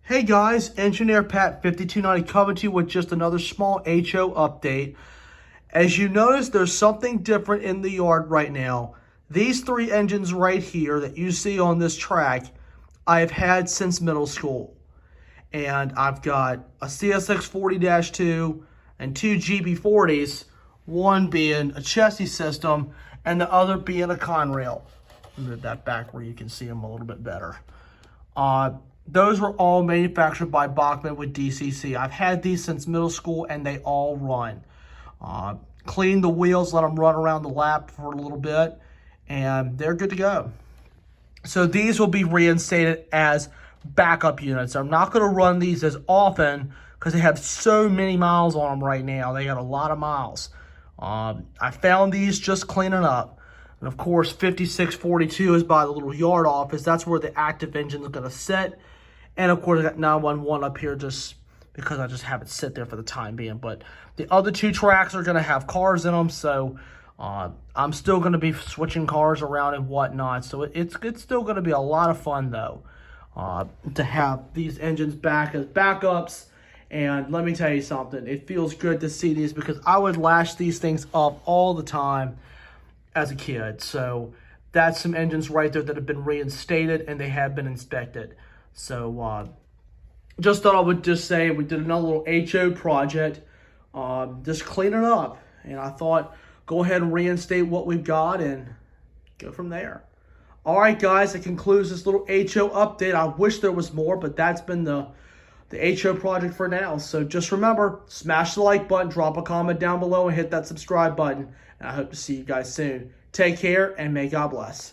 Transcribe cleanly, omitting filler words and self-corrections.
Hey guys, Engineer Pat 5290 coming to you with just another small HO update. As you notice, there's something different in the yard right now. These three engines right here that you see on this track, I have had since middle school. And I've got a CSX 40-2 and two GB40s, one being a chassis system and the other being a Conrail. Move that back where you can see them a little bit better. Those were all manufactured by Bachmann with DCC. I've had these since middle school and they all run. Clean the wheels, let them run around the lap for a little bit, and they're good to go. So these will be reinstated as backup units. I'm not going to run these as often because they have so many miles on them right now. They got a lot of miles. I found these just cleaning up. And of course, 5642 is by the little yard office. That's where the active engine is going to sit. And of course, I got 911 up here just because I just have it sit there for the time being. But the other two tracks are going to have cars in them. So I'm still going to be switching cars around and whatnot. So it's still going to be a lot of fun, though, to have these engines back as backups. And let me tell you something. It feels good to see these because I would lash these things up all the time as a kid. So that's some engines right there that have been reinstated and they have been inspected. So just thought I would just say we did another little HO project, just cleaning up. And I thought go ahead and reinstate what we've got and go from there. All right, guys, that concludes this little HO update. I wish there was more, but that's been the HO project for now. So just remember, smash the like button, drop a comment down below, and hit that subscribe button. And I hope to see you guys soon. Take care, and may God bless.